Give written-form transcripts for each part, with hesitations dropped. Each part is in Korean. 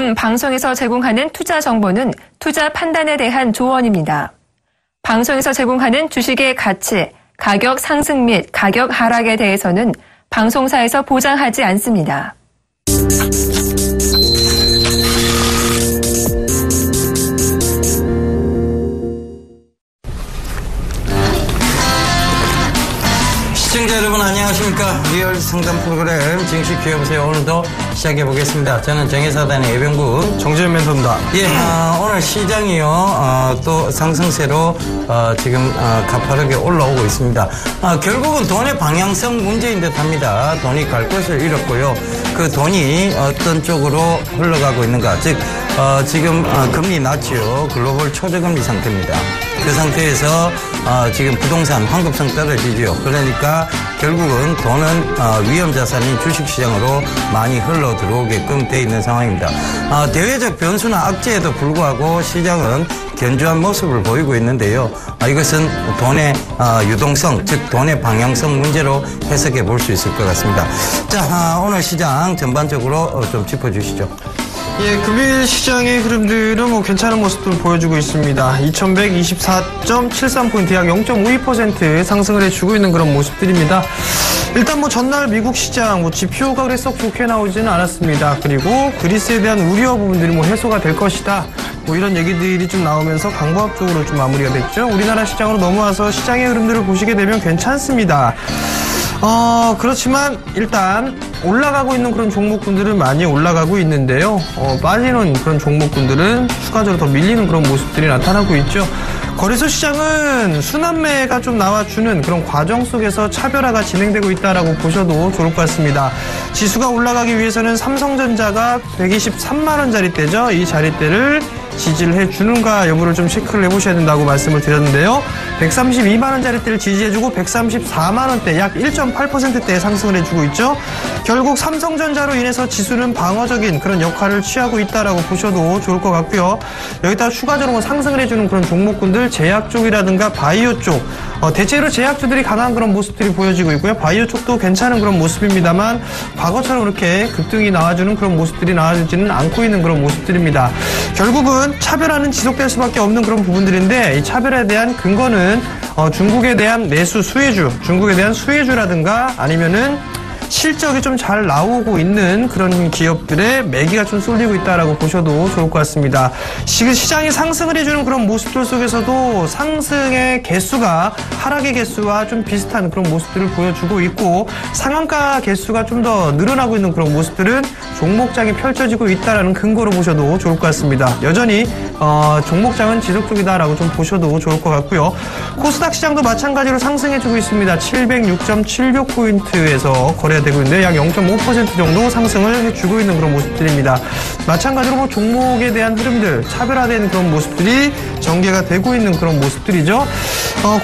요즘 방송에서 제공하는 투자 정보는 투자 판단에 대한 조언입니다. 방송에서 제공하는 주식의 가치, 가격 상승 및 가격 하락에 대해서는 방송사에서 보장하지 않습니다. 시청자 여러분 안녕하십니까. 리얼 상담 프로그램 증시 기회보세요. 오늘도 시작해 보겠습니다. 저는 정의사단의 예병군 정재현 멘토입니다. 예, 오늘 시장이요 또 상승세로 지금 가파르게 올라오고 있습니다. 결국은 돈의 방향성 문제인 듯합니다. 돈이 갈 곳을 잃었고요. 그 돈이 어떤 쪽으로 흘러가고 있는가, 즉 지금 금리 낮지요. 글로벌 초저금리 상태입니다. 그 상태에서 지금 부동산 환급성 떨어지죠. 그러니까 결국은 돈은 위험자산인 주식시장으로 많이 흘러 들어오게끔 돼 있는 상황입니다. 대외적 변수나 악재에도 불구하고 시장은 견조한 모습을 보이고 있는데요. 이것은 돈의 유동성, 즉 돈의 방향성 문제로 해석해 볼 수 있을 것 같습니다. 자, 오늘 시장 전반적으로 좀 짚어주시죠. 예, 금일 시장의 흐름들은 괜찮은 모습을 보여주고 있습니다. 2124.73포인트 약 0.52% 상승을 해주고 있는 그런 모습들입니다. 일단 전날 미국 시장 지표가 그래 썩 좋게 나오지는 않았습니다. 그리고 그리스에 대한 우려 부분들이 해소가 될 것이다. 이런 얘기들이 좀 나오면서 강보합적으로 좀 마무리가 됐죠. 우리나라 시장으로 넘어와서 시장의 흐름들을 보시게 되면 괜찮습니다. 그렇지만 일단 올라가고 있는 그런 종목군들은 많이 올라가고 있는데요. 빠지는 그런 종목군들은 추가적으로 더 밀리는 그런 모습들이 나타나고 있죠. 거래소 시장은 순환매가 좀 나와주는 그런 과정 속에서 차별화가 진행되고 있다라고 보셔도 좋을 것 같습니다. 지수가 올라가기 위해서는 삼성전자가 123만 원짜리대죠. 이 자리대를 지지를 해주는가 여부를 좀 체크를 해보셔야 된다고 말씀을 드렸는데요. 132만 원짜리대를 지지해주고 134만 원대 약 1.8%대의 상승을 해주고 있죠. 결국 삼성전자로 인해서 지수는 방어적인 그런 역할을 취하고 있다라고 보셔도 좋을 것 같고요. 여기다가 추가적으로 상승을 해주는 그런 종목군들 제약 쪽이라든가 바이오 쪽 대체로 제약주들이 강한 그런 모습들이 보여지고 있고요. 바이오 쪽도 괜찮은 그런 모습입니다만 과거처럼 그렇게 급등이 나와주는 그런 모습들이 나와주지는 않고 있는 그런 모습들입니다. 결국은 차별화는 지속될 수밖에 없는 그런 부분들인데 이 차별화에 대한 근거는 중국에 대한 내수 수혜주, 중국에 대한 수혜주라든가 아니면은 실적이 좀 잘 나오고 있는 그런 기업들의 매기가 좀 쏠리고 있다라고 보셔도 좋을 것 같습니다. 지금 시장이 상승을 해주는 그런 모습들 속에서도 상승의 개수가 하락의 개수와 좀 비슷한 그런 모습들을 보여주고 있고 상한가 개수가 좀 더 늘어나고 있는 그런 모습들은 종목장이 펼쳐지고 있다라는 근거로 보셔도 좋을 것 같습니다. 여전히 종목장은 지속적이다라고 좀 보셔도 좋을 것 같고요. 코스닥 시장도 마찬가지로 상승해주고 있습니다. 706.76포인트에서 거래되고 있는데 약 0.5% 정도 상승을 해주고 있는 그런 모습들입니다. 마찬가지로 종목에 대한 흐름들, 차별화된 그런 모습들이 전개가 되고 있는 그런 모습들이죠.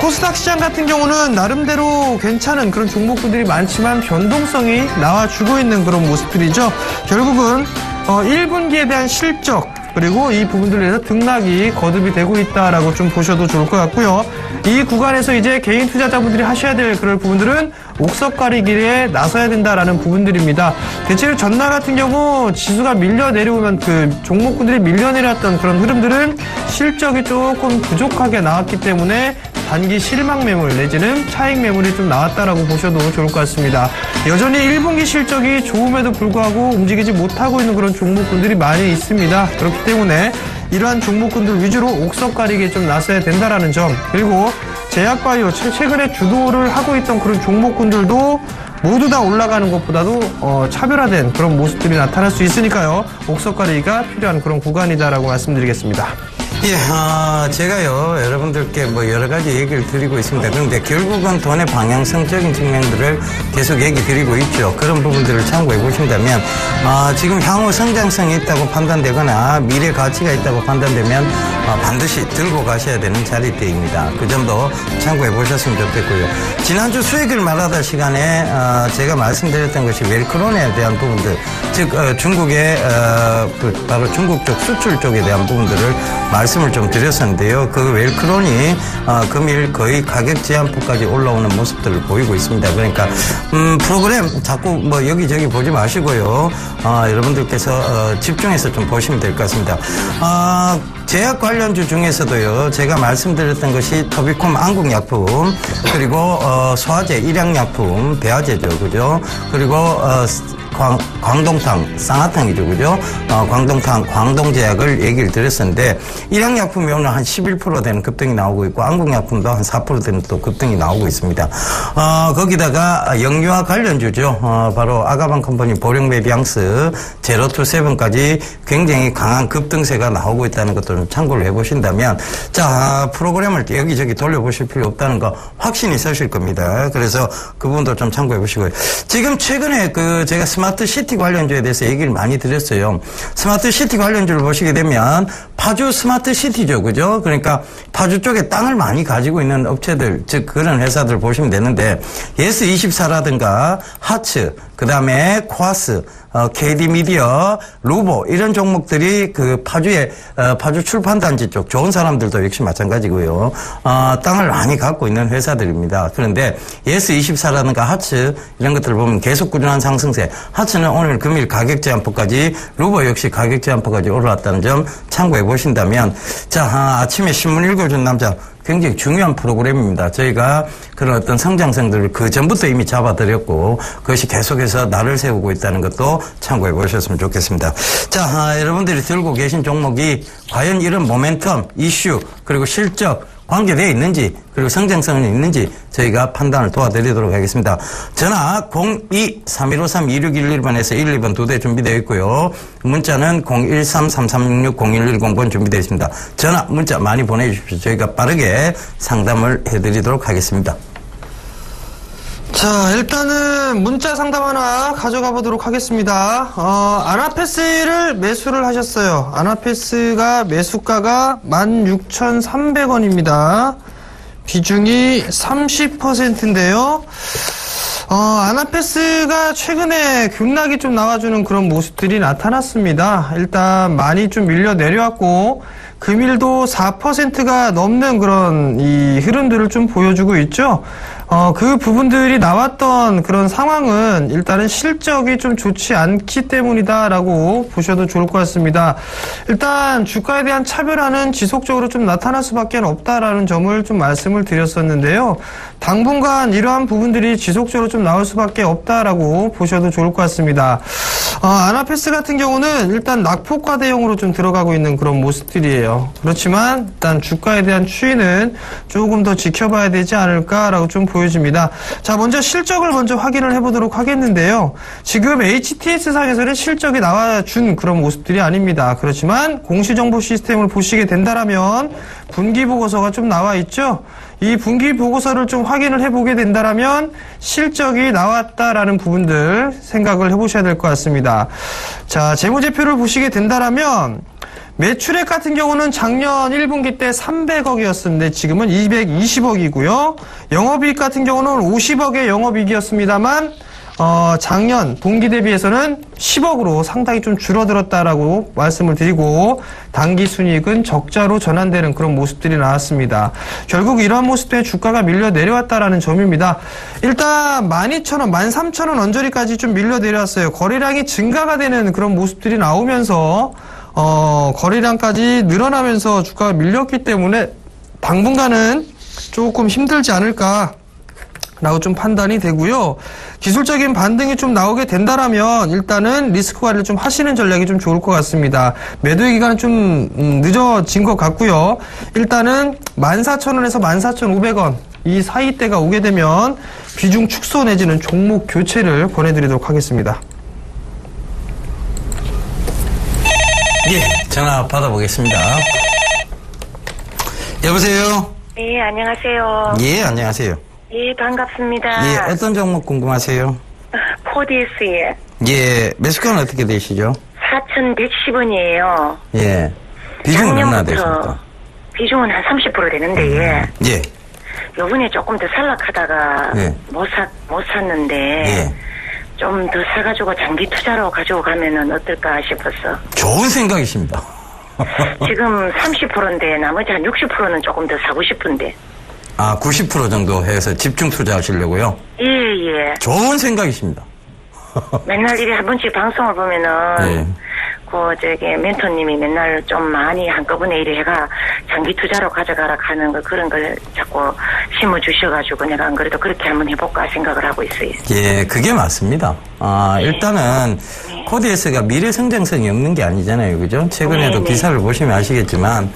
코스닥 시장 같은 경우는 나름대로 괜찮은 그런 종목들이 많지만 변동성이 나와주고 있는 그런 모습들이죠. 결국은 1분기에 대한 실적 그리고 이 부분들에 대해서 등락이 거듭이 되고 있다라고 좀 보셔도 좋을 것 같고요. 이 구간에서 이제 개인 투자자분들이 하셔야 될 그런 부분들은 옥석 가리기에 나서야 된다라는 부분들입니다. 대체로 전날 같은 경우 지수가 밀려 내려오면 그 종목군들이 밀려 내려왔던 그런 흐름들은 실적이 조금 부족하게 나왔기 때문에 단기 실망 매물 내지는 차익 매물이 좀 나왔다라고 보셔도 좋을 것 같습니다. 여전히 1분기 실적이 좋음에도 불구하고 움직이지 못하고 있는 그런 종목군들이 많이 있습니다. 그렇기 때문에 이러한 종목군들 위주로 옥석 가리기에 좀 나서야 된다라는 점, 그리고 제약바이오 최근에 주도를 하고 있던 그런 종목군들도 모두 다 올라가는 것보다도 차별화된 그런 모습들이 나타날 수 있으니까요. 옥석 가리기가 필요한 그런 구간이다라고 말씀드리겠습니다. 예, 제가요, 여러분들께 여러 가지 얘기를 드리고 있습니다. 그런데 결국은 돈의 방향성적인 측면들을 계속 얘기 드리고 있죠. 그런 부분들을 참고해 보신다면, 지금 향후 성장성이 있다고 판단되거나 미래 가치가 있다고 판단되면 반드시 들고 가셔야 되는 자리대입니다. 그 점도 참고해 보셨으면 좋겠고요. 지난주 수익을 말하다 시간에 제가 말씀드렸던 것이 웰크론에 대한 부분들, 즉 중국의 바로 중국 쪽 수출 쪽에 대한 부분들을 말씀을 좀 드렸었는데요. 그 웰크론이 금일 거의 가격 제한폭까지 올라오는 모습들을 보이고 있습니다. 그러니까 프로그램 자꾸 뭐 여기저기 보지 마시고요. 여러분들께서 집중해서 좀 보시면 될 것 같습니다. 제약 관련주 중에서도요, 제가 말씀드렸던 것이 토비콤 안국약품, 그리고 소화제, 일양약품, 배화제죠, 그죠? 그리고 광동탕, 쌍화탕이죠, 그죠? 광동제약을 얘기를 드렸었는데, 일양약품이 오늘 한 11% 되는 급등이 나오고 있고, 안국약품도 한 4% 되는 또 급등이 나오고 있습니다. 거기다가 영유아 관련주죠. 바로 아가방 컴퍼니 보령메비앙스, 제로투세븐까지 굉장히 강한 급등세가 나오고 있다는 것도 좀 참고를 해보신다면, 자, 프로그램을 여기저기 돌려보실 필요 없다는 거 확신이 서실 겁니다. 그래서 그 부분도 좀 참고해 보시고요. 지금 최근에 제가 스마트 시티 관련주에 대해서 얘기를 많이 드렸어요. 스마트 시티 관련주를 보시게 되면 파주 스마트 시티죠, 그죠? 그러니까 파주 쪽에 땅을 많이 가지고 있는 업체들, 즉 그런 회사들 보시면 되는데, 예스24라든가 하츠, 그 다음에 코아스, KD미디어, 루보 이런 종목들이 그 파주의 파주 출판단지 쪽 좋은 사람들도 역시 마찬가지고요. 땅을 많이 갖고 있는 회사들입니다. 그런데 예스24라든가 하츠 이런 것들을 보면 계속 꾸준한 상승세. 하츠는 오늘 금일 가격 제한폭까지, 루보 역시 가격 제한폭까지 올라왔다는 점 참고해 보신다면, 자, 아침에 신문 읽어준 남자 굉장히 중요한 프로그램입니다. 저희가 그런 어떤 성장성들을 그 전부터 이미 잡아드렸고, 그것이 계속해서 날을 세우고 있다는 것도 참고해 보셨으면 좋겠습니다. 자, 여러분들이 들고 계신 종목이 과연 이런 모멘텀, 이슈, 그리고 실적, 관계되어 있는지, 그리고 성장성이 있는지 저희가 판단을 도와드리도록 하겠습니다. 전화 02-3153-2611번에서 12번 2대 준비되어 있고요. 문자는 013-3366-0110번 준비되어 있습니다. 전화, 문자 많이 보내주십시오. 저희가 빠르게 상담을 해드리도록 하겠습니다. 자, 일단은 문자 상담 하나 가져가 보도록 하겠습니다. 아나페스를 매수를 하셨어요. 아나페스가 매수가가 16,300원입니다. 비중이 30%인데요. 아나페스가 최근에 급락이 좀 나와주는 그런 모습들이 나타났습니다. 일단 많이 좀 밀려 내려왔고, 금일도 4%가 넘는 그런 이 흐름들을 좀 보여주고 있죠. 그 부분들이 나왔던 그런 상황은 일단은 실적이 좀 좋지 않기 때문이다라고 보셔도 좋을 것 같습니다. 일단 주가에 대한 차별화는 지속적으로 좀 나타날 수밖에 없다라는 점을 좀 말씀을 드렸었는데요. 당분간 이러한 부분들이 지속적으로 좀 나올 수밖에 없다라고 보셔도 좋을 것 같습니다. 아나페스 같은 경우는 일단 낙폭과 대형으로 좀 들어가고 있는 그런 모습들이에요. 그렇지만 일단 주가에 대한 추이는 조금 더 지켜봐야 되지 않을까라고 좀 보여집니다. 자, 먼저 실적을 먼저 확인을 해보도록 하겠는데요. 지금 HTS상에서는 실적이 나와준 그런 모습들이 아닙니다. 그렇지만 공시정보 시스템을 보시게 된다라면 분기보고서가 좀 나와 있죠. 이 분기보고서를 좀 확인을 해보게 된다라면 실적이 나왔다라는 부분들 생각을 해보셔야 될 것 같습니다. 자, 재무제표를 보시게 된다라면 매출액 같은 경우는 작년 1분기 때 300억이었는데 지금은 220억이고요. 영업이익 같은 경우는 50억의 영업이익이었습니다만 작년 동기 대비해서는 10억으로 상당히 좀 줄어들었다라고 말씀을 드리고, 당기순이익은 적자로 전환되는 그런 모습들이 나왔습니다. 결국 이러한 모습 때문에 주가가 밀려 내려왔다라는 점입니다. 일단 12,000원, 13,000원 언저리까지 좀 밀려 내려왔어요. 거래량이 증가가 되는 그런 모습들이 나오면서 거래량까지 늘어나면서 주가가 밀렸기 때문에 당분간은 조금 힘들지 않을까 라고 좀 판단이 되고요. 기술적인 반등이 좀 나오게 된다라면 일단은 리스크 관리를 좀 하시는 전략이 좀 좋을 것 같습니다. 매도의 기간은 좀 늦어진 것 같고요. 일단은 14,000원에서 14,500원 이 사이대가 오게 되면 비중 축소 내지는 종목 교체를 권해드리도록 하겠습니다. 예, 전화 받아보겠습니다. 여보세요? 네, 안녕하세요. 예, 안녕하세요. 예, 반갑습니다. 예, 어떤 종목 궁금하세요? 포디스에. 예, 매수가는 어떻게 되시죠? 4,110원이에요. 예. 비중은 얼마나 되십니까? 비중은 한 30% 되는데, 예. 요번에 조금 더 살락하다가 예. 못 샀는데, 예. 좀 더 사가지고 장기 투자로 가지고 가면은 어떨까 싶었어. 좋은 생각이십니다. 지금 30%인데 나머지 한 60%는 조금 더 사고 싶은데. 90% 정도 해서 집중 투자하시려고요? 예. 좋은 생각이십니다. 맨날 이래 한 번씩 방송을 보면은, 예. 멘토님이 맨날 좀 많이 한꺼번에 이래 해가 장기 투자로 가져가라 하는 거 그런 걸 자꾸 심어주셔가지고 내가 안 그래도 그렇게 한번 해볼까 생각을 하고 있어요. 예, 그게 맞습니다. 일단은 코디에스가 미래 성장성이 없는 게 아니잖아요. 그죠? 최근에도 기사를 보시면 아시겠지만,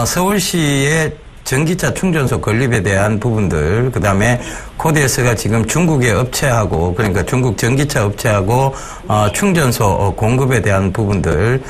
서울시의 전기차 충전소 건립에 대한 부분들, 그 다음에 코디에스가 지금 중국의 업체하고, 그러니까 중국 전기차 업체하고, 충전소 공급에 대한 부분들,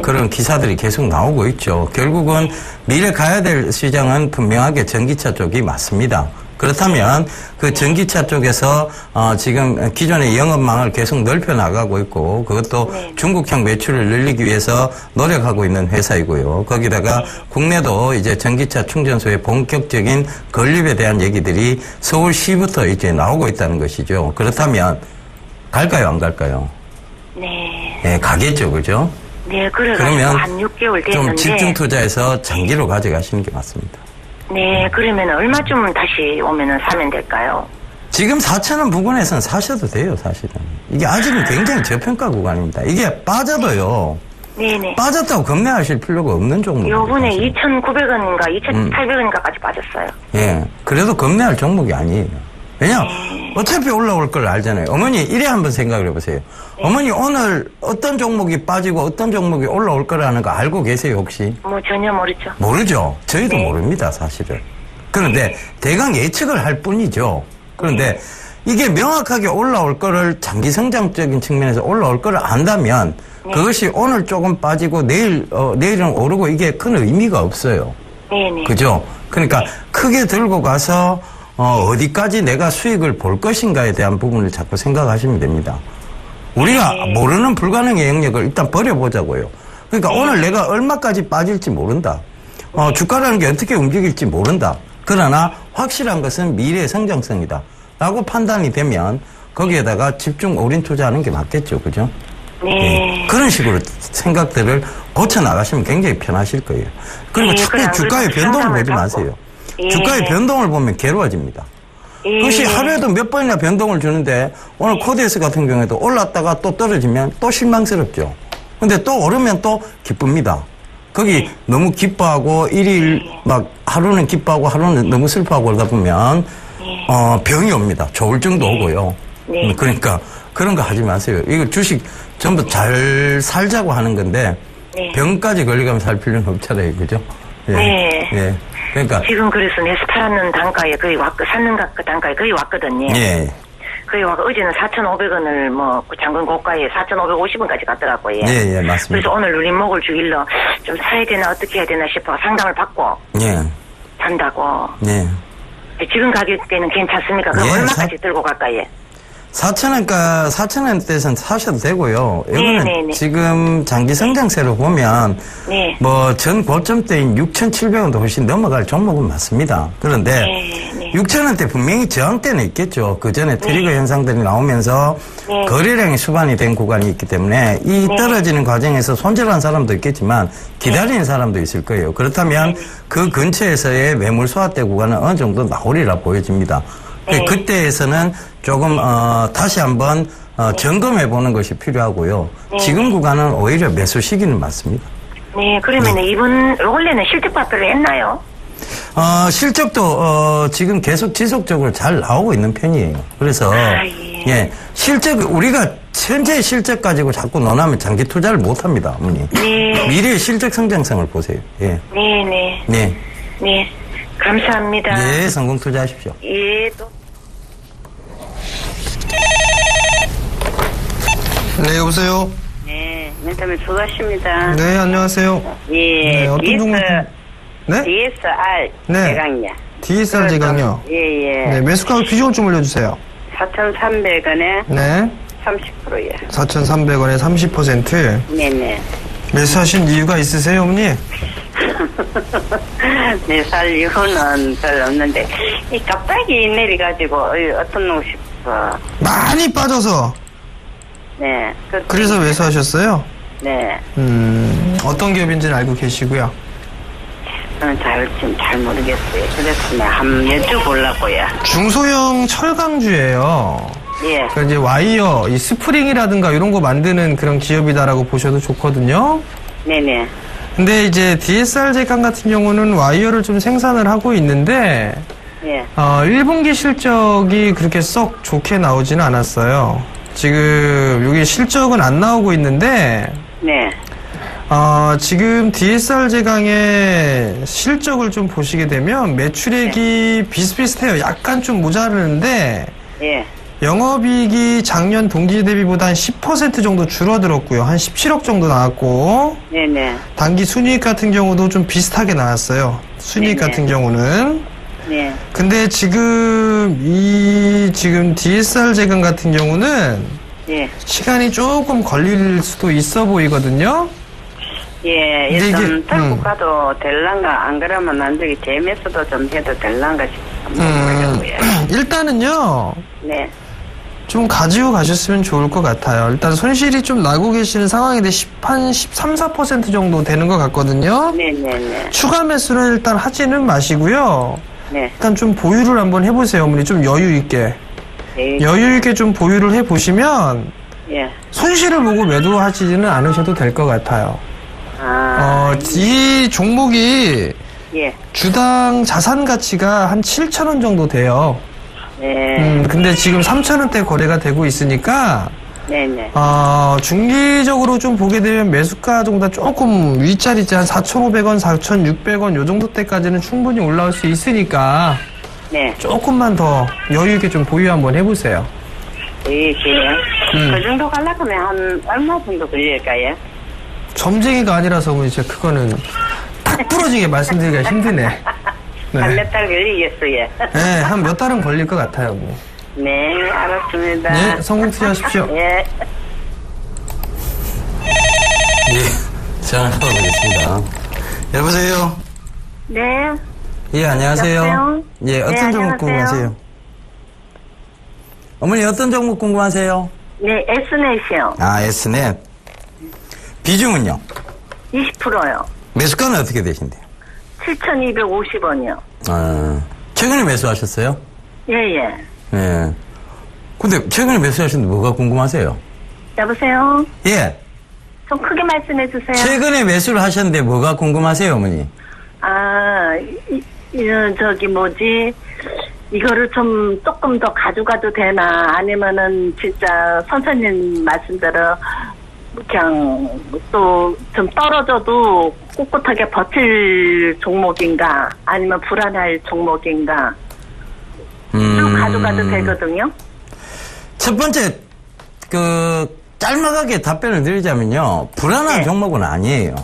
그런 기사들이 계속 나오고 있죠. 결국은 미래 가야 될 시장은 분명하게 전기차 쪽이 맞습니다. 그렇다면 그 전기차 쪽에서 지금 기존의 영업망을 계속 넓혀 나가고 있고 그것도 중국형 매출을 늘리기 위해서 노력하고 있는 회사이고요. 거기다가 국내도 이제 전기차 충전소의 본격적인 건립에 대한 얘기들이 서울시부터 이제 나오고 있다는 것이죠. 그렇다면 갈까요, 안 갈까요? 네, 가겠죠, 그죠? 네, 그래가지고 그러면 한 6개월 됐는데 좀 집중 투자해서 장기로 가져가시는 게 맞습니다. 네, 그러면 얼마쯤 다시 오면은 사면 될까요? 지금 4,000원 부근에서는 사셔도 돼요, 사실은. 이게 아직은 굉장히 저평가 구간입니다. 이게 빠져도요. 네네. 빠졌다고 겁내하실 필요가 없는 종목이에요. 요번에 2,900원인가 2,800원인가까지 빠졌어요. 예. 그래도 겁내할 종목이 아니에요. 왜냐? 어차피 올라올 걸 알잖아요. 어머니, 이래 한번 생각을 해보세요. 어머니, 오늘 어떤 종목이 빠지고 어떤 종목이 올라올 거라는 거 알고 계세요, 혹시? 전혀 모르죠. 모르죠. 저희도 모릅니다, 사실은. 그런데 대강 예측을 할 뿐이죠. 그런데 이게 명확하게 올라올 거를 장기 성장적인 측면에서 올라올 거를 안다면 그것이 오늘 조금 빠지고 내일은 오르고 이게 큰 의미가 없어요. 네네. 그죠? 그러니까 크게 들고 가서 어디까지 내가 수익을 볼 것인가에 대한 부분을 자꾸 생각하시면 됩니다. 우리가 모르는 불가능의 영역을 일단 버려보자고요. 그러니까 오늘 내가 얼마까지 빠질지 모른다. 주가라는 게 어떻게 움직일지 모른다. 그러나 확실한 것은 미래의 성장성이다. 라고 판단이 되면 거기에다가 집중 올인 투자하는 게 맞겠죠. 그죠? 네. 그런 식으로 생각들을 고쳐나가시면 굉장히 편하실 거예요. 그리고 자꾸 주가의 변동을 보지 마세요. 주가의 변동을 보면 괴로워집니다. 그것이 하루에도 몇 번이나 변동을 주는데 오늘 코디에스 같은 경우에도 올랐다가 또 떨어지면 또 실망스럽죠. 근데 또 오르면 또 기쁩니다. 거기 너무 기뻐하고 일일 막 하루는 기뻐하고 하루는 너무 슬퍼하고 그러다 보면 병이 옵니다. 조울증도 오고요. 그러니까 그런 거 하지 마세요. 이거 주식 전부 잘 살자고 하는 건데 병까지 걸려가면 살 필요는 없잖아요. 그죠? 네. 예. 그러니까 지금 그래서 내수 팔았는 단가에 거의 샀는 그 단가에 거의 왔거든요. 예. 거의 어제는 4,500원을 장근 고가에 4,550원까지 갔더라고요. 예, 맞습니다. 그래서 오늘 눌림목을 주길러 좀 사야 되나 어떻게 해야 되나 싶어 상담을 받고 산다고. 지금 가격대는 괜찮습니까? 그럼 얼마까지 들고 갈까요? 4,000원대에서는 사셔도 되고요. 이거는 지금 장기 성장세로 보면 전 고점대인 6,700원도 훨씬 넘어갈 종목은 맞습니다. 그런데 6,000원대 분명히 저항대는 있겠죠. 그 전에 트리거 현상들이 나오면서 거래량이 수반이 된 구간이 있기 때문에 이 떨어지는 과정에서 손절한 사람도 있겠지만 기다리는 사람도 있을 거예요. 그렇다면 그 근처에서의 매물 소화대 구간은 어느 정도 나오리라 보여집니다. 그때에서는 조금 다시 한번 점검해 보는 것이 필요하고요. 지금 구간은 오히려 매수 시기는 맞습니다. 네, 그러면 원래는 실적 발표를 했나요? 실적도 지금 계속 지속적으로 잘 나오고 있는 편이에요. 그래서 실적 우리가 현재 실적 가지고 자꾸 논하면 장기 투자를 못 합니다, 어머니. 미래의 실적 성장성을 보세요. 네. 감사합니다. 네, 성공 투자하십시오. 또. 네, 여보세요? 네, 멘토님 수고하십니다. 네, 안녕하세요. 어떤 종목? 네? DSR 제강요. DSR 제강요? 네, 매수가 비중을 좀 올려주세요. 4,300원에 네. 30%요. 4,300원에 30%? 네네. 매수하신 이유가 있으세요, 어머니? 4살 이후는 별 없는데, 이 갑자기 내려가지고, 어떤 옷 싶어. 많이 빠져서. 네. 그래서 매수하셨어요? 네. 어떤 기업인지는 알고 계시고요. 저는 지금 잘 모르겠어요. 그래서 내가 한번 여쭤보려고요. 중소형 철강주예요. 예. 그러니까 이제 와이어, 이 스프링이라든가 이런 거 만드는 그런 기업이다라고 보셔도 좋거든요. 네네. 근데 이제 DSR 제강 같은 경우는 와이어를 좀 생산을 하고 있는데, 예. 1분기 실적이 그렇게 썩 좋게 나오지는 않았어요. 지금 여기 실적은 안 나오고 있는데, 네. 지금 DSR 제강의 실적을 좀 보시게 되면 매출액이 비슷비슷해요. 약간 좀 모자르는데, 예. 영업이익이 작년 동기 대비보다 한 10% 정도 줄어들었고요. 한 17억 정도 나왔고, 네네. 단기 순이익 같은 경우도 좀 비슷하게 나왔어요. 순이익 네네. 같은 경우는. 네. 근데 지금 지금 DSR 제강 같은 경우는 예. 시간이 조금 걸릴 수도 있어 보이거든요. 예, 근데 일단 이게, 들고 가도 될란가, 안 그러면 안 되게 재매수도 좀 해도 될란가 싶어요. 일단은요, 네. 좀 가지고 가셨으면 좋을 것 같아요. 일단 손실이 좀 나고 계시는 상황인데 한 13, 4% 정도 되는 것 같거든요. 네네네. 추가 매수는 일단 하지는 마시고요. 네. 일단 좀 보유를 한번 해보세요, 어머니. 좀 여유 있게. 네. 여유 있게 좀 보유를 해보시면 예. 손실을 보고 매도하지는 않으셔도 될 것 같아요. 이 종목이 예. 주당 자산 가치가 한 7,000원 정도 돼요. 네. 근데 지금 3,000원대 거래가 되고 있으니까, 네네. 중기적으로 좀 보게 되면 매수가 정도 조금 윗자리지 한 4,500원, 4,600원 요 정도 때까지는 충분히 올라올 수 있으니까, 네. 조금만 더 여유 있게 좀 보유 한번 해보세요. 예, 그 정도 가려고 하면 한 얼마 정도 걸릴까요? 점쟁이가 아니라서 이제 그거는 딱 부러지게 말씀드리기가 힘드네. 네. 한 몇 달 걸리겠어요. 네, 한 몇 달은 걸릴 것 같아요. 뭐. 네, 알았습니다. 네, 성공 투자하십시오. 예. 예, 전화 걸어보겠습니다. 여보세요? 네. 예, 안녕하세요. 여보세요? 예, 어떤 네, 종목 안녕하세요. 궁금하세요? 어머니, 어떤 종목 궁금하세요? 네, S넷이요. 아, S넷. 비중은요? 20%요. 매수가는 어떻게 되신대요? 7,250원이요. 최근에 매수하셨어요? 예, 예. 예. 근데 최근에 매수하셨는데 뭐가 궁금하세요? 여보세요? 예. 좀 크게 말씀해 주세요. 최근에 매수를 하셨는데 뭐가 궁금하세요, 어머니? 이거를 좀 조금 더 가져가도 되나, 아니면은 진짜 선생님 말씀대로 그냥 또 좀 떨어져도 꿋꿋하게 버틸 종목인가, 아니면 불안할 종목인가, 쭉 가져가도 되거든요. 첫 번째, 짤막하게 답변을 드리자면요. 불안한 네. 종목은 아니에요.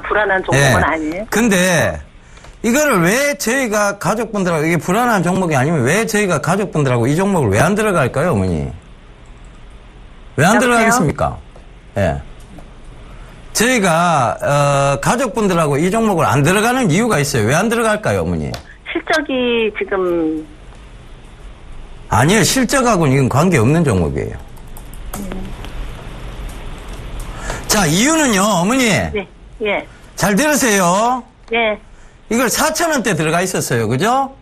불안한 종목은 아니에요? 근데, 이거를 왜 저희가 가족분들하고, 이게 불안한 종목이 아니면 왜 저희가 가족분들하고 이 종목을 왜 안 들어갈까요, 어머니? 왜 안 들어가겠습니까? 예. 저희가, 가족분들하고 이 종목을 안 들어가는 이유가 있어요. 왜 안 들어갈까요, 어머니? 실적이 지금, 아니요, 실적하고는 이건 관계없는 종목이에요. 자, 이유는요, 어머니. 네, 예, 잘 들으세요. 예, 이걸 4,000원대 들어가 있었어요. 그죠?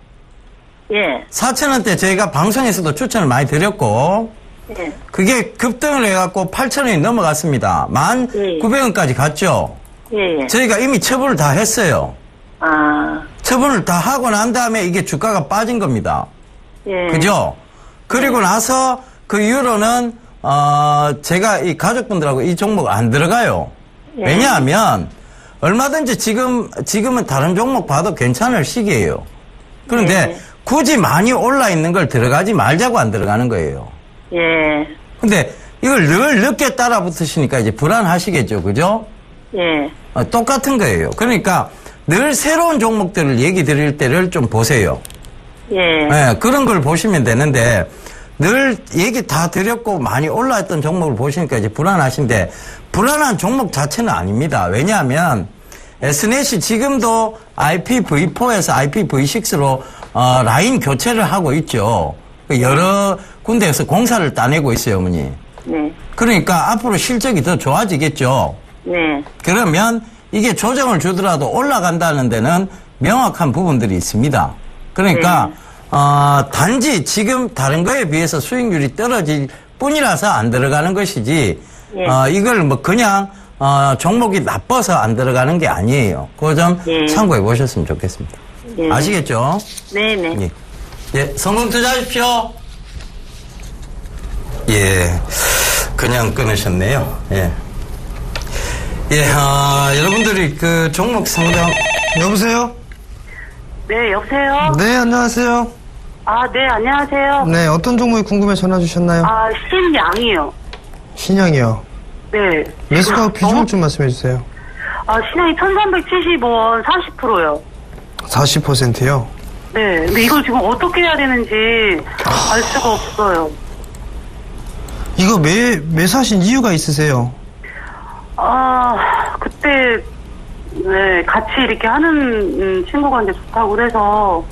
예, 4,000원대 저희가 방송에서도 추천을 많이 드렸고, 예, 그게 급등을 해갖고 8,000원이 넘어갔습니다. 1,900원까지 갔죠? 예, 예. 저희가 이미 처분을 다 했어요. 처분을 다 하고 난 다음에 이게 주가가 빠진 겁니다. 예. 그죠? 그리고 나서 그 이후로는, 제가 이 가족분들하고 이 종목 안 들어가요. 예. 왜냐하면, 얼마든지 지금은 다른 종목 봐도 괜찮을 시기예요. 그런데 예. 굳이 많이 올라 있는 걸 들어가지 말자고 안 들어가는 거예요. 예, 근데 이걸 늘 늦게 따라 붙으시니까 이제 불안하시겠죠. 그죠? 예, 똑같은 거예요. 그러니까 늘 새로운 종목들을 얘기 드릴 때를 좀 보세요. 예, 네, 그런 걸 보시면 되는데 늘 얘기 다 드렸고 많이 올라왔던 종목을 보시니까 이제 불안하신데 불안한 종목 자체는 아닙니다. 왜냐하면 S넷이 지금도 IPv4에서 IPv6로 라인 교체를 하고 있죠. 여러 군데에서 공사를 따내고 있어요, 어머니. 네. 그러니까 앞으로 실적이 더 좋아지겠죠. 네. 그러면 이게 조정을 주더라도 올라간다는 데는 명확한 부분들이 있습니다. 그러니까 단지 지금 다른 거에 비해서 수익률이 떨어질 뿐이라서 안 들어가는 것이지 이걸 뭐 그냥 종목이 나빠서 안 들어가는 게 아니에요. 그거 좀 참고해 보셨으면 좋겠습니다. 아시겠죠? 네네. 예. 예, 성공 투자하십시오. 예, 그냥 끊으셨네요. 예. 예, 여러분들이 그 종목 상담. 여보세요? 네, 여보세요? 네, 안녕하세요. 아, 네, 안녕하세요. 네, 어떤 종목이 궁금해 전화 주셨나요? 아, 신양이요. 신양이요. 네. 매수가 비중을 좀 말씀해 주세요. 아, 신양이 1370원 40%요. 40%요? 네. 근데 이걸 지금 어떻게 해야 되는지 알 수가 없어요. 이거 매수하신 이유가 있으세요? 아, 그때, 네, 같이 이렇게 하는 친구가 이제 좋다고 그래서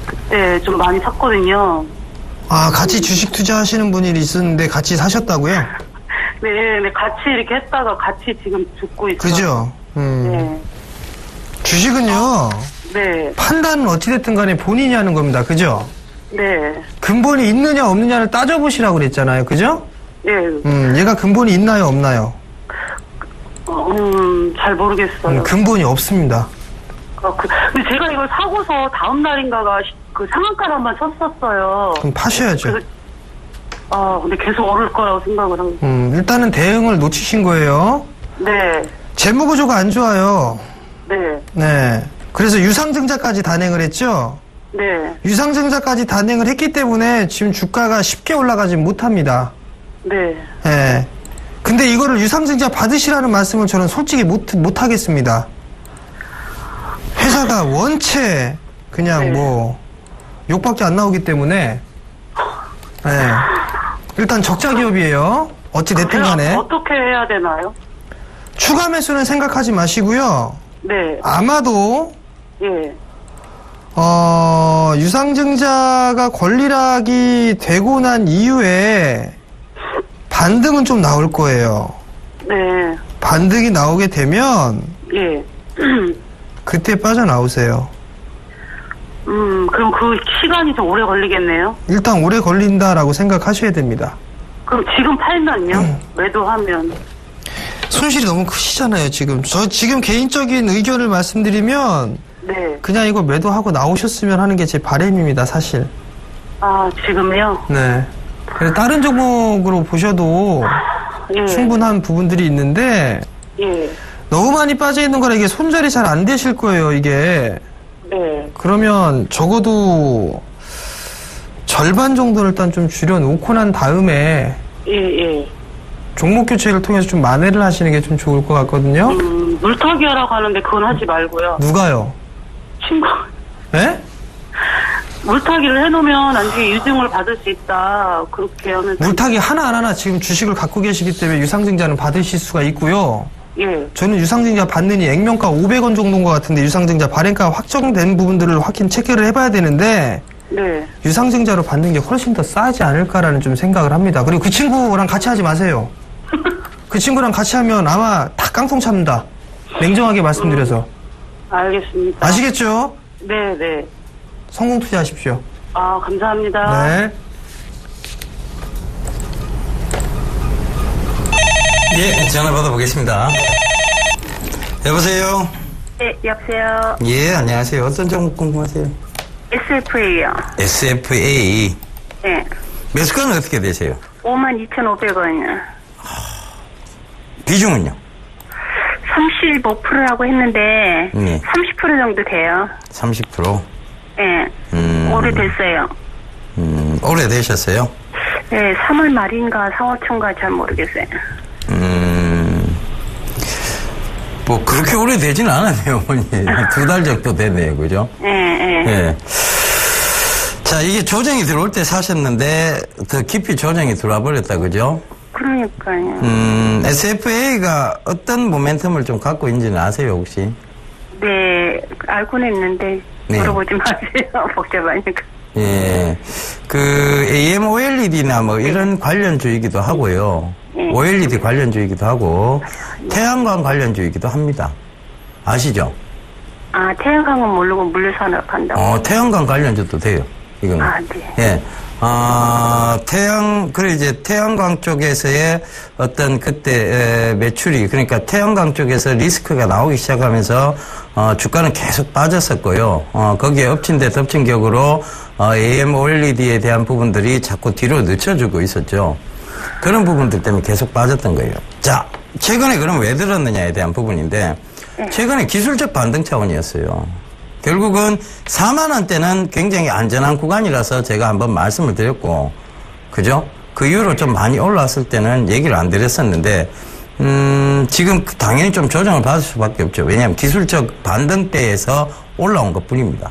그때 좀 많이 샀거든요. 아, 같이 주식 투자하시는 분이 있었는데 같이 사셨다고요? 네, 네, 같이 이렇게 했다가 같이 지금 죽고 있어요. 그죠? 네. 주식은요, 네. 판단은 어찌됐든 간에 본인이 하는 겁니다. 그죠? 네. 근본이 있느냐 없느냐를 따져보시라고 그랬잖아요. 그죠? 예. 얘가 근본이 있나요 없나요? 잘 모르겠어요. 근본이 없습니다. 근데 제가 이걸 사고서 다음 날인가가 그 상한가를 한번 쳤었어요. 그럼 파셔야죠. 근데 계속 오를 거라고 생각을 한 거예요. 일단은 대응을 놓치신 거예요. 네. 재무구조가 안 좋아요. 네. 네. 그래서 유상증자까지 단행을 했죠. 네. 유상증자까지 단행을 했기 때문에 지금 주가가 쉽게 올라가지 못합니다. 네. 네. 근데 이거를 유상증자 받으시라는 말씀을 저는 솔직히 못 하겠습니다. 회사가 원체 그냥 뭐 욕밖에 안 나오기 때문에 네. 일단 적자 기업이에요. 어찌 됐든 간에. 어떻게 해야 되나요? 추가 매수는 생각하지 마시고요. 네. 아마도 예. 유상증자가 권리락이 되고 난 이후에 반등은 좀 나올 거예요. 네. 반등이 나오게 되면 예. 그때 빠져나오세요. 그럼 그 시간이 좀 오래 걸리겠네요? 일단 오래 걸린다라고 생각하셔야 됩니다. 그럼 지금 팔면요? 매도하면? 손실이 너무 크시잖아요, 지금. 저 지금 개인적인 의견을 말씀드리면 네. 그냥 이거 매도하고 나오셨으면 하는 게 제 바람입니다, 사실. 아, 지금요? 네. 그래서 다른 종목으로 보셔도 예. 충분한 부분들이 있는데 예. 너무 많이 빠져있는 거라 이게 손절이 잘 안 되실 거예요, 이게. 네. 그러면 적어도 절반 정도를 일단 좀 줄여놓고 난 다음에 예. 종목 교체를 통해서 좀 만회를 하시는 게 좀 좋을 것 같거든요. 물타기 하라고 하는데 그건 하지 말고요. 누가요? 친구. 예? 물타기를 해놓으면 나중에 유증을 받을 수 있다. 그렇게 하면. 물타기 하나하나 지금 주식을 갖고 계시기 때문에 유상증자는 받으실 수가 있고요. 예. 저는 유상증자 받느니 액면가 500원 정도인 것 같은데 유상증자 발행가 확정된 부분들을 체크를 해봐야 되는데 네. 유상증자로 받는 게 훨씬 더 싸지 않을까라는 좀 생각을 합니다. 그리고 그 친구랑 같이 하지 마세요. 그 친구랑 같이 하면 아마 다 깡통 찹니다. 냉정하게 말씀드려서. 알겠습니다. 아시겠죠? 네. 성공 투자하십시오. 아, 감사합니다. 네. 예, 전화 받아보겠습니다. 여보세요? 네, 여보세요. 예, 안녕하세요. 어떤 종목 궁금하세요? SFA요. SFA. 네. 매수가는 어떻게 되세요? 52,500원이요. 비중은요? 35%라고 했는데, 네. 30% 정도 돼요. 30%? 네. 오래됐어요. 오래되셨어요? 네, 3월 말인가 4월 초인가 잘 모르겠어요. 뭐, 그렇게 오래되지는 않았네요, 어머니. 2달 정도 됐네요, 그죠? 예. 자, 이게 조정이 들어올 때 사셨는데, 더 깊이 조정이 들어와 버렸다, 그죠? 그러니까요. SFA가 어떤 모멘텀을 좀 갖고 있는지는 아세요, 혹시? 네, 알고는 있는데, 네. 물어보지 마세요. 복잡하니까. 예. AMOLED나 뭐 이런 관련주이기도 하고요. 네. OLED 관련주이기도 하고, 태양광 관련주이기도 합니다. 아시죠? 아, 태양광은 모르고 물류산업 한다고. 태양광 관련주도 돼요. 이거는. 아, 네. 예. 그래, 이제 태양광 쪽에서의 어떤 그때 매출이, 그러니까 태양광 쪽에서 리스크가 나오기 시작하면서, 주가는 계속 빠졌었고요. 거기에 덮친 격으로, AMOLED에 대한 부분들이 자꾸 뒤로 늦춰주고 있었죠. 그런 부분들 때문에 계속 빠졌던 거예요. 자, 최근에 그럼 왜 들었느냐에 대한 부분인데, 최근에 기술적 반등 차원이었어요. 결국은 4만 원대는 굉장히 안전한 구간이라서 제가 한번 말씀을 드렸고, 그죠? 그 이후로 좀 많이 올라왔을 때는 얘기를 안 드렸었는데, 지금 당연히 좀 조정을 받을 수밖에 없죠. 왜냐하면 기술적 반등대에서 올라온 것 뿐입니다.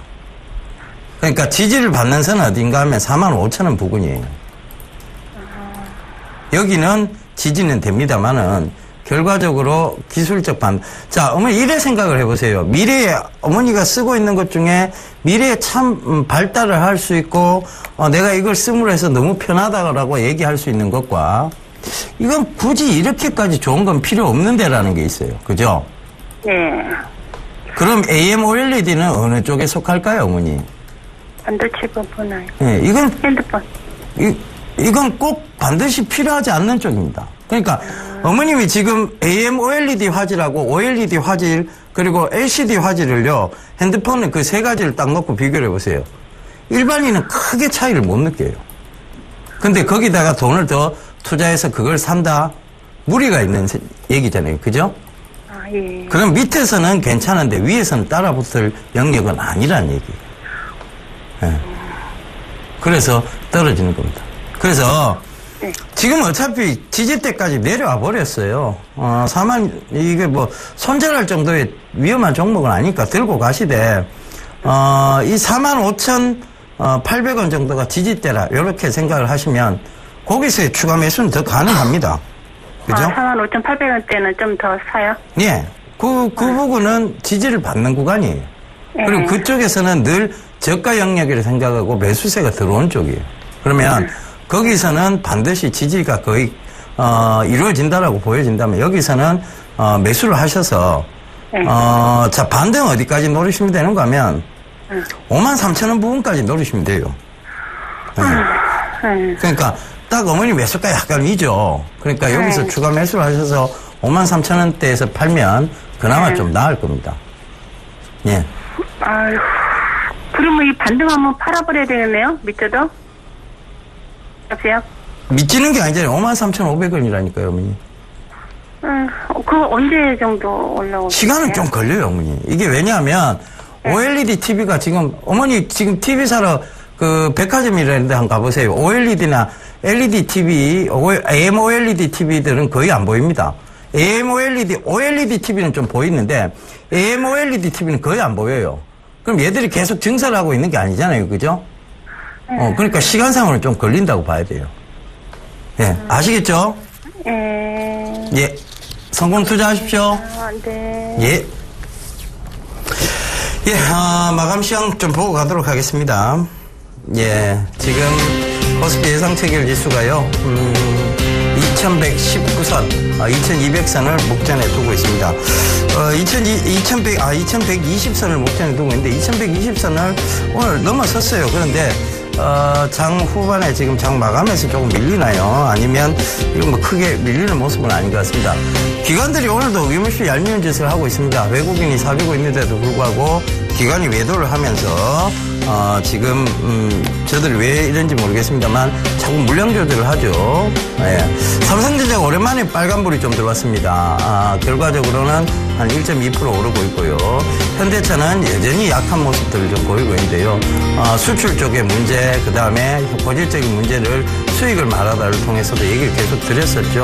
그러니까 지지를 받는 선은 어딘가 하면 4만 5천 원 부근이에요. 여기는 지지는 됩니다만은, 결과적으로 기술적 반등. 자, 어머니 이래 생각을 해보세요. 미래에 어머니가 쓰고 있는 것 중에 미래에 참 발달을 할 수 있고 내가 이걸 씀으로 해서 너무 편하다라고 얘기할 수 있는 것과 이건 굳이 이렇게까지 좋은 건 필요 없는데라는 게 있어요. 그죠? 네. 그럼 AMOLED는 어느 쪽에 속할까요, 어머니? 반도체 부분은. 네, 이건 핸드폰. 이건 꼭 반드시 필요하지 않는 쪽입니다. 그러니까 어머님이 지금 AMOLED 화질하고 OLED 화질 그리고 LCD 화질을요, 핸드폰은 그 세 가지를 딱 놓고 비교를 해보세요. 일반인은 크게 차이를 못 느껴요. 근데 거기다가 돈을 더 투자해서 그걸 산다? 무리가 있는 얘기잖아요. 그죠? 아, 예. 그럼 밑에서는 괜찮은데 위에서는 따라붙을 영역은 아니란 얘기예요. 네. 그래서 떨어지는 겁니다. 그래서 네. 지금 어차피 지지대까지 내려와 버렸어요. 4만, 이게 뭐, 손절할 정도의 위험한 종목은 아니니까 들고 가시되, 이 45,800원 정도가 지지대라, 이렇게 생각을 하시면, 거기서의 추가 매수는 더 가능합니다. 그죠? 45,800원대는 좀 더 사요? 예. 그 부분은 지지를 받는 구간이에요. 그리고 그쪽에서는 늘 저가 영역이라 생각하고 매수세가 들어온 쪽이에요. 그러면, 거기서는 반드시 지지가 거의 이루어진다라고 보여진다면 여기서는 매수를 하셔서 자 반등 어디까지 노리시면 되는가 하면 53,000원 부분까지 노리시면 돼요. 그러니까 딱 어머니 매수가 약간 위죠. 그러니까 여기서 추가 매수를 하셔서 53,000원대에서 팔면 그나마 좀 나을 겁니다. 예. 아유, 그러면 이 반등하면 팔아버려야 되겠네요? 밑에도? 여보세요? 미치는 게 아니잖아요. 53,500원이라니까요, 어머니. 그거 언제 정도 올라오세요? 시간은 좀 걸려요, 어머니. 이게 왜냐하면, OLED TV가 지금, 어머니 지금 TV 사러 그 백화점이라는데 한번 가보세요. OLED나 LED TV, AMOLED TV들은 거의 안 보입니다. AMOLED, OLED TV는 좀 보이는데, AMOLED TV는 거의 안 보여요. 그럼 얘들이 계속 증설을 하고 있는 게 아니잖아요, 그죠? 그러니까 시간상으로 좀 걸린다고 봐야 돼요. 예, 아시겠죠? 예. 성공 투자하십시오. 아, 네. 예. 예, 마감 시황 좀 보고 가도록 하겠습니다. 예, 지금 코스피 예상 체결 지수가요, 2119선, 2200선을 목전에 두고 있습니다. 2120선을 목전에 두고 있는데, 2120선을 오늘 넘어섰어요. 그런데, 장 후반에 지금 장 마감에서 조금 밀리나요? 아니면 이건 뭐 크게 밀리는 모습은 아닌 것 같습니다. 기관들이 오늘도 위험시 얄미운 짓을 하고 있습니다. 외국인이 사귀고 있는데도 불구하고 기관이 외도를 하면서 지금 저들 왜 이런지 모르겠습니다만 자꾸 물량 조절을 하죠. 예. 삼성전자가 오랜만에 빨간불이 좀 들어왔습니다. 결과적으로는 한 1.2% 오르고 있고요. 현대차는 여전히 약한 모습들을 좀 보이고 있는데요. 수출 쪽의 문제, 그 다음에 고질적인 문제를 수익을 말하다를 통해서도 얘기를 계속 드렸었죠.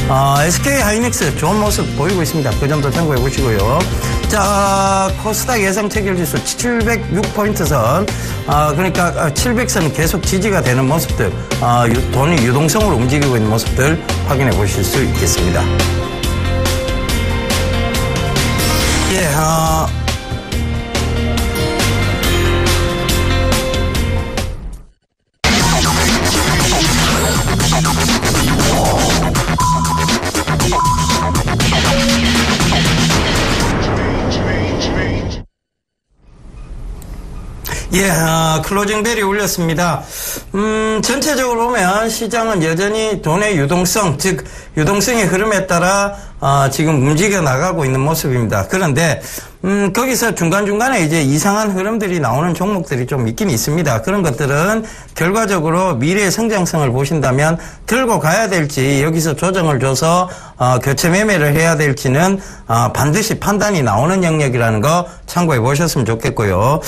SK 하이닉스 좋은 모습 보이고 있습니다. 그 점도 참고해 보시고요. 자, 코스닥 예상 체결 지수 706포인트 선, 그러니까 700선 계속 지지가 되는 모습들, 돈이 유동성으로 움직이고 있는 모습들 확인해 보실 수 있겠습니다. 예, 클로징 벨이 울렸습니다. 전체적으로 보면 시장은 여전히 돈의 유동성, 즉 유동성의 흐름에 따라 지금 움직여 나가고 있는 모습입니다. 그런데 거기서 중간중간에 이제 이상한 흐름들이 나오는 종목들이 좀 있긴 있습니다. 그런 것들은 결과적으로 미래의 성장성을 보신다면 들고 가야 될지 여기서 조정을 줘서 교체 매매를 해야 될지는 반드시 판단이 나오는 영역이라는 거 참고해 보셨으면 좋겠고요.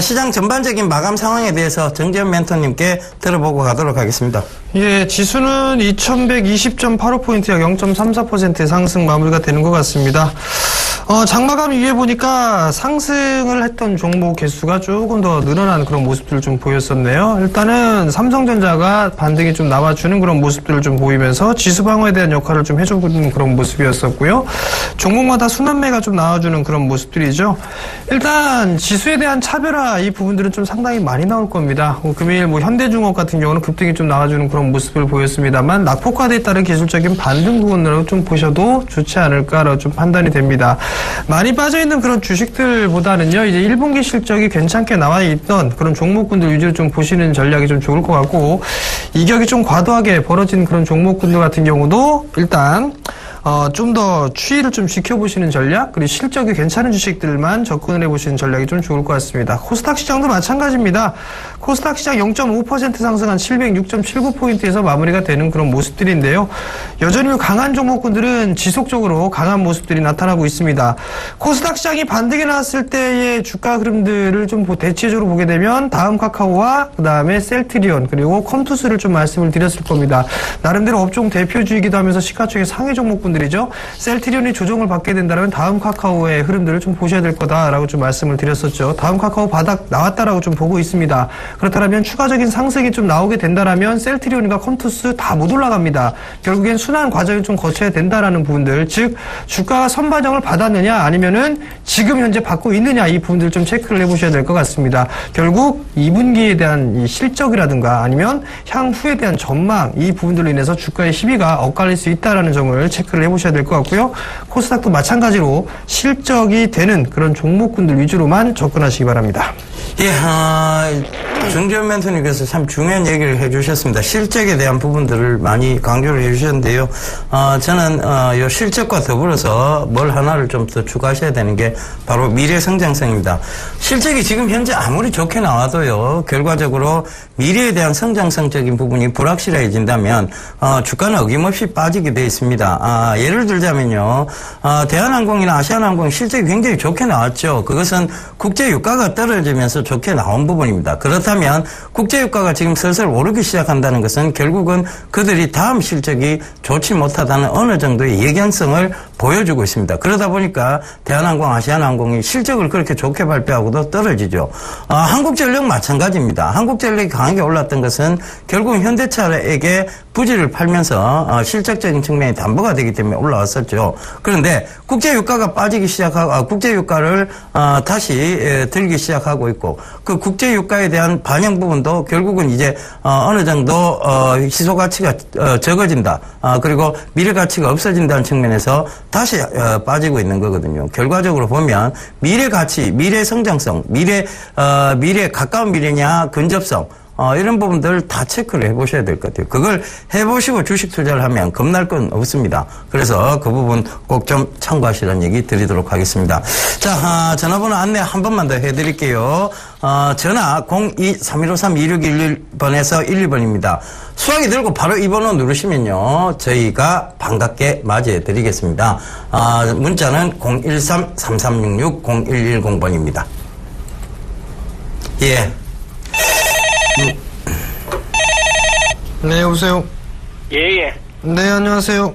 시장 전반적인 마감 상황에 대해서 정재현 멘토님께 들어보고 가도록 하겠습니다. 예, 지수는 2120.85포인트약 0.34% 상승 마무리가 되는 것 같습니다. 장마감 이후에 보니까 상승을 했던 종목 개수가 조금 더 늘어난 그런 모습들을 좀 보였었네요. 일단은 삼성전자가 반등이 좀 나와주는 그런 모습들을 좀 보이면서 지수 방어에 대한 역할을 좀 해주는 그런 모습이었었고요. 종목마다 순환매가 좀 나와주는 그런 모습들이죠. 일단 지수에 대한 차별화 이 부분들은 좀 상당히 많이 나올 겁니다. 금일 현대중업 같은 경우는 급등이 좀 나와주는 그런 모습을 보였습니다만 낙폭과대에 따른 기술적인 반등 부분으로 좀 보셔도 좋지 않을까라고 좀 판단이 됩니다. 많이 빠져있는 그런 주식들보다는요, 이제 1분기 실적이 괜찮게 나와 있던 그런 종목군들 위주로 좀 보시는 전략이 좀 좋을 것 같고, 이격이 좀 과도하게 벌어진 그런 종목군들 같은 경우도 일단 좀 더 추이를 좀 지켜보시는 전략, 그리고 실적이 괜찮은 주식들만 접근을 해보시는 전략이 좀 좋을 것 같습니다. 코스닥 시장도 마찬가지입니다. 코스닥 시장 0.5% 상승한 706.79포인트에서 마무리가 되는 그런 모습들인데요. 여전히 강한 종목군들은 지속적으로 강한 모습들이 나타나고 있습니다. 코스닥 시장이 반등이 나왔을 때의 주가 흐름들을 좀 대체적으로 보게 되면 다음 카카오와 그 다음에 셀트리온 그리고 컴투스를 좀 말씀을 드렸을 겁니다. 나름대로 업종 대표주이기도 하면서 시가총액 상위 종목군들이죠. 셀트리온이 조정을 받게 된다면 다음 카카오의 흐름들을 좀 보셔야 될 거다라고 좀 말씀을 드렸었죠. 다음 카카오 바닥 나왔다라고 좀 보고 있습니다. 그렇다면 추가적인 상승이 좀 나오게 된다라면 셀트리온과 컴투스 다 못 올라갑니다. 결국엔 순환 과정을 좀 거쳐야 된다라는 부분들, 즉 주가가 선반영을 받았느냐 아니면은 지금 현재 받고 있느냐 이 부분들 좀 체크를 해보셔야 될 것 같습니다. 결국 2분기에 대한 이 실적이라든가 아니면 향후에 대한 전망 이 부분들로 인해서 주가의 시비가 엇갈릴 수 있다라는 점을 체크를 해보셔야 될 것 같고요. 코스닥도 마찬가지로 실적이 되는 그런 종목군들 위주로만 접근하시기 바랍니다. 예, 정재현 멘토님께서 참 중요한 얘기를 해주셨습니다. 실적에 대한 부분들을 많이 강조를 해주셨는데요. 저는 이 실적과 더불어서 뭘 하나를 좀 더 추가하셔야 되는 게 바로 미래 성장성입니다. 실적이 지금 현재 아무리 좋게 나와도요, 결과적으로 미래에 대한 성장성적인 부분이 불확실해진다면 주가는 어김없이 빠지게 돼 있습니다. 예를 들자면요, 대한항공이나 아시아나항공 실적이 굉장히 좋게 나왔죠. 그것은 국제 유가가 떨어지면서 좋게 나온 부분입니다. 그렇다면 국제유가가 지금 슬슬 오르기 시작한다는 것은 결국은 그들이 다음 실적이 좋지 못하다는 어느 정도의 예견성을 보여주고 있습니다. 그러다 보니까 대한항공, 아시아나항공이 실적을 그렇게 좋게 발표하고도 떨어지죠. 한국전력 마찬가지입니다. 한국전력이 강하게 올랐던 것은 결국 현대차에게 부지를 팔면서 실적적인 측면이 담보가 되기 때문에 올라왔었죠. 그런데 국제유가가 빠지기 시작하고 국제유가를 다시 들기 시작하고 있고, 그 국제유가에 대한 반영 부분도 결국은 이제 어느 정도 희소가치가 적어진다. 그리고 미래가치가 없어진다는 측면에서 다시 빠지고 있는 거거든요. 결과적으로 보면 미래가치, 미래성장성, 미래 가까운 미래냐 근접성, 이런 부분들 다 체크를 해보셔야 될 것 같아요. 그걸 해보시고 주식 투자를 하면 겁날 건 없습니다. 그래서 그 부분 꼭 좀 참고하시라는 얘기 드리도록 하겠습니다. 자, 전화번호 안내 한 번만 더 해드릴게요. 전화 02-3153-2611번에서 12번입니다. 수화기 들고 바로 이 번호 누르시면요, 저희가 반갑게 맞이해드리겠습니다. 문자는 013-3366-0110번입니다. 예. 네, 여보세요? 예. 네, 안녕하세요.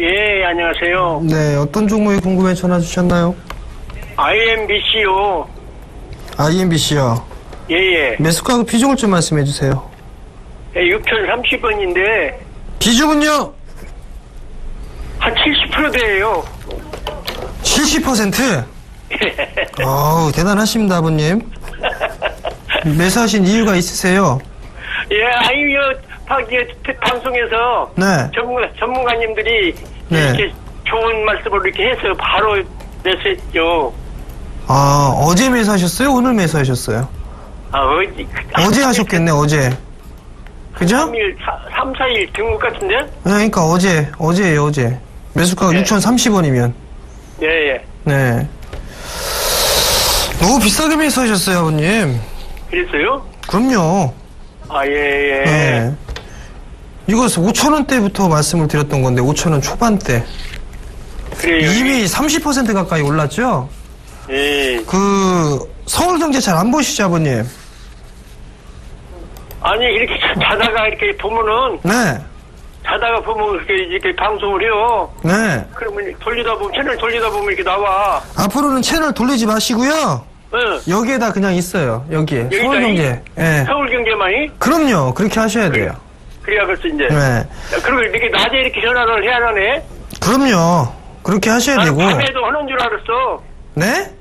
예, 안녕하세요. 네, 어떤 종목이 궁금해 전화 주셨나요? IMBC요. IMBC요. 예, 예. 매수가하고 비중을 좀 말씀해 주세요. 예, 6,030원인데, 비중은요? 한 70% 돼요. 70%? 어우, 대단하십니다, 아버님. 매수하신 이유가 있으세요? 예, 아니요, 방송에서 네. 전문가님들이 네. 이렇게 좋은 말씀을 이렇게 해서 바로 매수했죠. 아, 어제 매수하셨어요? 오늘 매수하셨어요? 어제 하셨겠네, 어제. 그죠? 3, 4일 된 것 같은데? 네, 그러니까 어제예요, 어제. 매수가가 네. 6,030원이면. 예, 예. 네. 너무 비싸게 매수하셨어요, 아버님. 그랬어요? 그럼요. 아, 예, 예. 네. 이거 5,000원대부터 말씀을 드렸던 건데, 5,000원 초반대. 그래요. 이미 30% 가까이 올랐죠? 예. 서울경제 잘 안 보시죠, 아버님? 아니, 이렇게 자다가 이렇게 보면은, 네. 자다가 보면 이렇게 방송을 해요. 네. 그러면 채널 돌리다 보면 이렇게 나와. 앞으로는 채널 돌리지 마시고요. 응. 여기에다 그냥 있어요. 여기에. 여기다 서울경제. 예. 서울경제만이? 그럼요. 그렇게 하셔야 돼요. 그래야겠어, 이제. 네. 그리고 이렇게 낮에 이렇게 전화를 해야 하네? 그럼요. 그렇게 하셔야 나는 되고. 밤에도 하는 줄 알았어. 네?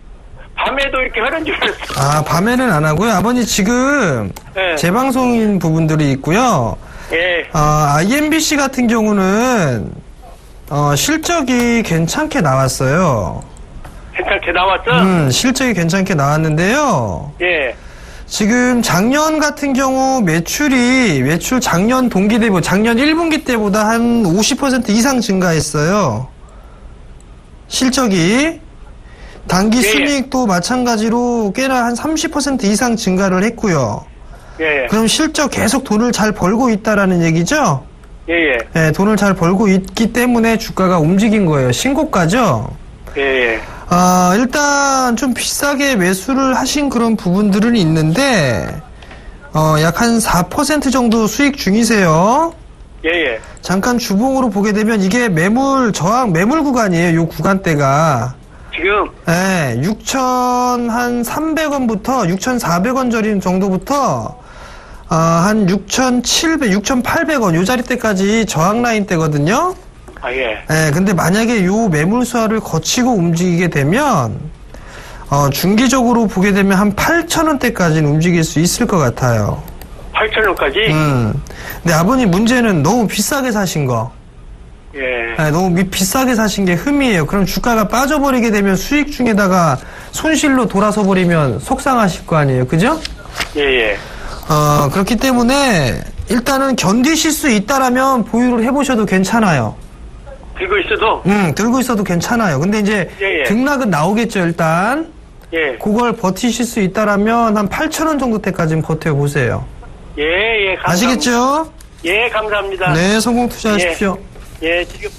밤에도 이렇게 하는 줄 알았어. 아, 밤에는 안 하고요. 아버님 지금 네. 재방송인 부분들이 있고요. 예. IMBC 같은 경우는 실적이 괜찮게 나왔어요. 괜찮게 나왔어? 실적이 괜찮게 나왔는데요. 예. 지금 작년 같은 경우 매출 작년 동기 대비 작년 1분기 때보다 한 50% 이상 증가했어요. 실적이. 단기 예. 순이익도 마찬가지로 꽤나 한 30% 이상 증가를 했고요. 예. 그럼 실적 계속 돈을 잘 벌고 있다라는 얘기죠? 예, 예. 네, 돈을 잘 벌고 있기 때문에 주가가 움직인 거예요. 신고가죠? 예, 예. 일단 좀 비싸게 매수를 하신 그런 부분들은 있는데, 약 한 4% 정도 수익 중이세요. 예, 예. 잠깐 주봉으로 보게 되면 이게 매물 구간이에요. 요 구간대가. 지금? 네, 6,300원부터 6,400원 저림 정도부터 한 6,700, 6,800원 요 자리대까지 저항 라인대거든요. 아, 예. 네, 근데 만약에 요 매물수화를 거치고 움직이게 되면 중기적으로 보게 되면 한 8,000원대까지는 움직일 수 있을 것 같아요. 8,000원까지? 근데 아버님 문제는 너무 비싸게 사신 거. 예. 네, 너무 비싸게 사신 게 흠이에요. 그럼 주가가 빠져버리게 되면 수익 중에다가 손실로 돌아서 버리면 속상하실 거 아니에요. 그죠? 예, 예. 그렇기 때문에 일단은 견디실 수 있다라면 보유를 해보셔도 괜찮아요. 들고 있어도? 들고 있어도 괜찮아요. 근데 이제 예, 예. 등락은 나오겠죠, 일단. 예. 그걸 버티실 수 있다라면 한 8,000원 정도 때까지는 버텨보세요. 예, 예. 감사합니다. 아시겠죠? 예, 감사합니다. 네, 성공 투자하십시오. 예, 지금.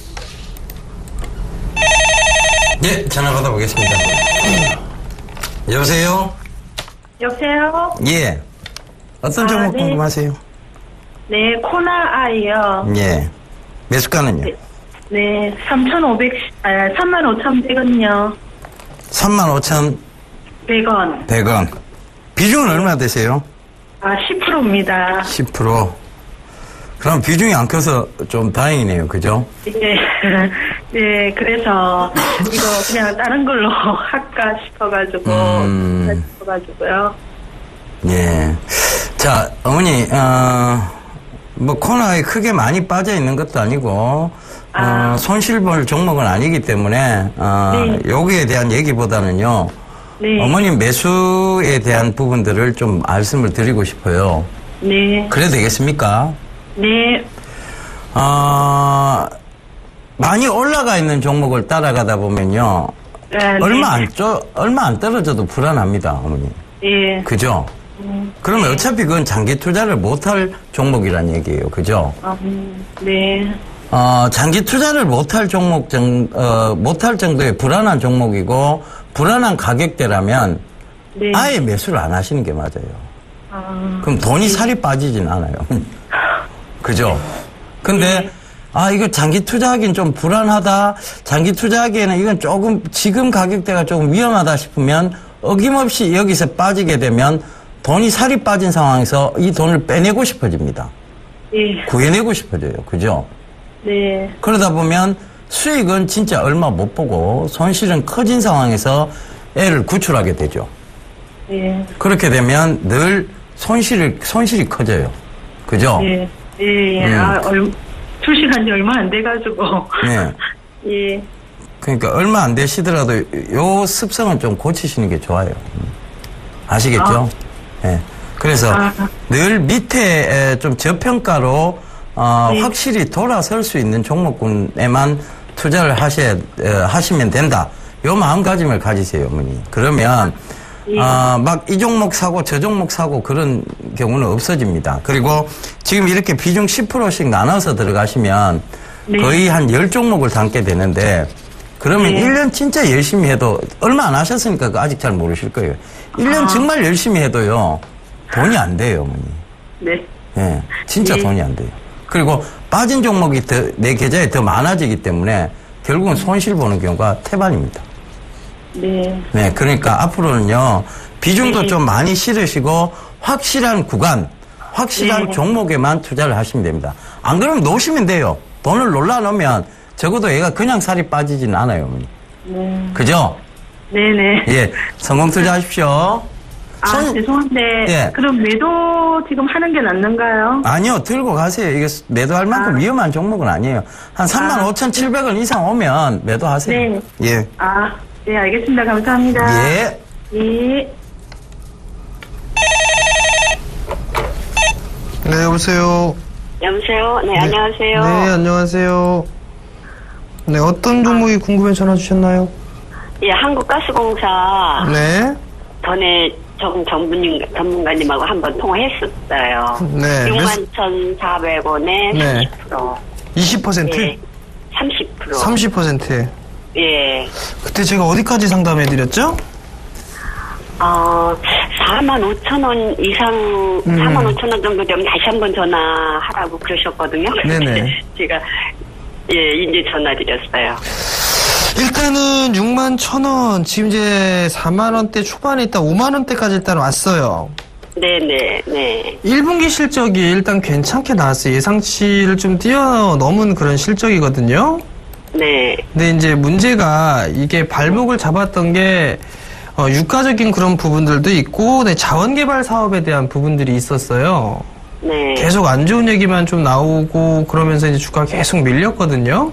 네, 전화 받아보겠습니다. 여보세요? 여보세요? 예. 어떤 종목 네. 궁금하세요? 네, 코나아이요. 예. 매수가는요? 네, 35,100원요. 35,100원. 100원. 비중은 얼마나 되세요? 10%입니다. 10%. 그럼 비중이 안 커서 좀 다행이네요. 그죠? 네, 네, 그래서 이거 그냥 다른 걸로 할까 싶어가지고요. 예. 자, 어머니, 코너에 크게 많이 빠져 있는 것도 아니고, 손실 볼 종목은 아니기 때문에, 네. 여기에 대한 얘기보다는요, 네. 어머님 매수에 대한 부분들을 좀 말씀을 드리고 싶어요. 네. 그래도 되겠습니까? 네. 많이 올라가 있는 종목을 따라가다 보면요, 네. 얼마 안 떨어져도 불안합니다, 어머니. 예. 그죠? 그러면 어차피 그건 장기 투자를 못할 종목이란 얘기예요. 그죠? 네. 장기 투자를 못할 못할 정도의 불안한 종목이고, 불안한 가격대라면, 네. 아예 매수를 안 하시는 게 맞아요. 그럼 돈이 살이 빠지진 않아요. 그죠? 근데, 이거 장기 투자하기는 좀 불안하다. 장기 투자하기에는 이건 조금 지금 가격대가 조금 위험하다 싶으면 어김없이 여기서 빠지게 되면 돈이 살이 빠진 상황에서 이 돈을 빼내고 싶어집니다. 예. 구해내고 싶어져요. 그죠? 네. 그러다 보면 수익은 진짜 얼마 못 보고 손실은 커진 상황에서 애를 구출하게 되죠. 예. 그렇게 되면 늘 손실이 커져요. 그죠? 예. 예. 출시한 지 얼마 안 돼가지고. 네. 예. 그러니까 얼마 안 되시더라도 요 습성은 좀 고치시는 게 좋아요. 아시겠죠? 네. 그래서 늘 밑에 좀 저평가로 확실히 돌아설 수 있는 종목군에만 투자를 하시면 된다. 요 마음가짐을 가지세요, 어머니. 그러면 막 이 종목 사고 저 종목 사고 그런 경우는 없어집니다. 그리고 지금 이렇게 비중 10%씩 나눠서 들어가시면 거의 한 10종목을 담게 되는데 그러면 1년 진짜 열심히 해도 얼마 안 하셨으니까 아직 잘 모르실 거예요. 1년 정말 열심히 해도요. 돈이 안 돼요, 어머니. 네. 예, 진짜 돈이 안 돼요. 그리고 빠진 종목이 내 계좌에 더 많아지기 때문에 결국은 손실 보는 경우가 태반입니다. 네. 네, 그러니까 앞으로는요, 비중도 좀 많이 실으시고, 확실한 구간, 확실한 종목에만 투자를 하시면 됩니다. 안 그러면 놓으시면 돼요. 돈을 놀라놓으면 적어도 얘가 그냥 살이 빠지지는 않아요, 어머니. 그죠? 네네. 예, 성공 투자하십시오. 죄송한데, 예. 그럼 매도 지금 하는 게 낫는가요? 아니요, 들고 가세요. 이게 매도할 만큼 위험한 종목은 아니에요. 한 35,700원 이상 오면 매도하세요. 네. 예. 네, 알겠습니다. 감사합니다. 예. 예. 네, 여보세요. 여보세요? 네, 안녕하세요. 네, 안녕하세요. 네, 어떤 종목이 궁금해 전화 주셨나요? 예, 한국가스공사. 네. 전에 전문가님하고 한번 통화했었어요. 네. 61,400원에 네. 30%. 20%? 예. 30%. 30%. 예. 그때 제가 어디까지 상담해드렸죠? 45,000원 이상, 45,000원 정도 되면 다시 한번 전화하라고 그러셨거든요. 네네. 제가, 이제 전화드렸어요. 일단은 61,000원, 지금 이제 4만원대 초반에 있다 5만원대까지 일단 왔어요. 네네, 네. 1분기 실적이 일단 괜찮게 나왔어요. 예상치를 좀 뛰어넘은 그런 실적이거든요. 네. 근데 이제 문제가 이게 발목을 잡았던 게 유가적인 그런 부분들도 있고 자원개발 사업에 대한 부분들이 있었어요. 네. 계속 안 좋은 얘기만 좀 나오고 그러면서 이제 주가가 계속 밀렸거든요.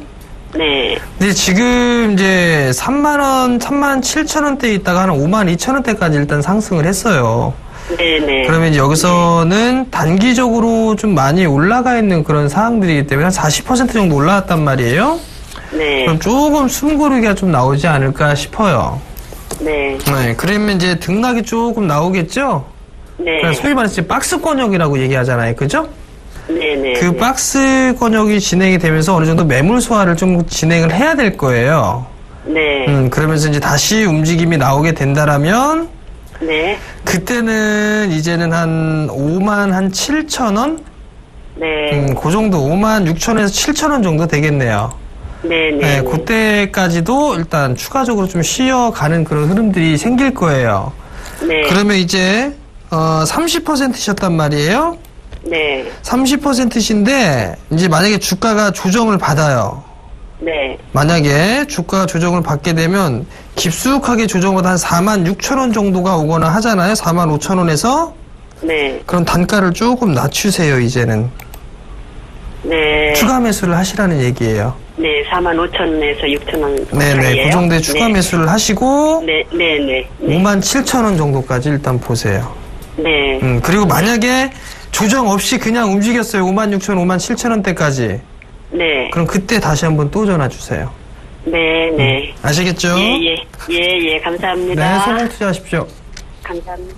네. 근데 지금 이제 3만원, 37,000원대에 있다가 한 52,000원대까지 일단 상승을 했어요. 네네. 그러면 이제 여기서는 단기적으로 좀 많이 올라가 있는 그런 상황들이기 때문에 한 40% 정도 올라왔단 말이에요. 네. 그럼 조금 숨고르기가 좀 나오지 않을까 싶어요. 네. 네, 그러면 이제 등락이 조금 나오겠죠? 네. 그러니까 소위 말해서 박스 권역이라고 얘기하잖아요. 그죠? 네네. 그 박스 권역이 진행이 되면서 어느 정도 매물 소화를 좀 진행을 해야 될 거예요. 네. 그러면서 이제 다시 움직임이 나오게 된다라면, 네. 그때는 이제는 한 57,000원? 네. 그 정도 56,000원에서 7,000원 정도 되겠네요. 네네. 네, 그때까지도 일단 추가적으로 좀 쉬어가는 그런 흐름들이 생길 거예요. 네. 그러면 이제 30%셨단 말이에요. 네. 30%신데 이제 만약에 주가가 조정을 받아요. 네. 만약에 주가가 조정을 받게 되면 깊숙하게 조정을 한 46,000원 정도가 오거나 하잖아요. 45,000원에서. 네. 그럼 단가를 조금 낮추세요, 이제는. 네. 추가 매수를 하시라는 얘기예요. 네, 45,000원에서 6,000원. 네네, 그 정도의 추가 매수를 하시고, 네, 네네. 57,000원 정도까지 일단 보세요. 네. 그리고 만약에 조정 없이 그냥 움직였어요. 56,000원, 57,000원대까지. 네. 그럼 그때 다시 한번 또 전화 주세요. 네, 네. 아시겠죠? 예, 감사합니다. 네, 성공 투자하십시오. 감사합니다.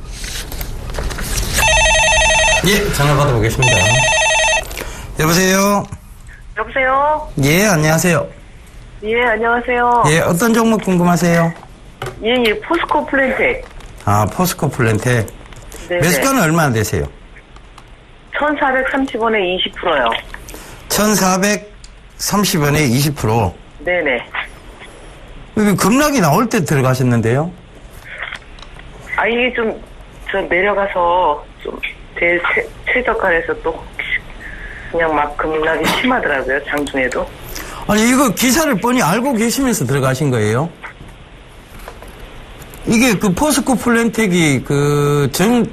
예, 전화 받아보겠습니다. 여보세요? 여보세요? 예, 안녕하세요. 예, 안녕하세요. 예, 어떤 종목 궁금하세요? 예, 포스코 플랜텍. 포스코 플랜텍. 네. 매수가는 얼마나 되세요? 1,430원에 20%요. 1,400 30원에 20%. 네네. 여기 급락이 나올 때 들어가셨는데요? 이게 저 내려가서 제 최저가에서 또 그냥 막 급락이 심하더라고요, 장중에도. 아니, 이거 기사를 뻔히 알고 계시면서 들어가신 거예요? 이게 그 포스코 플랜텍이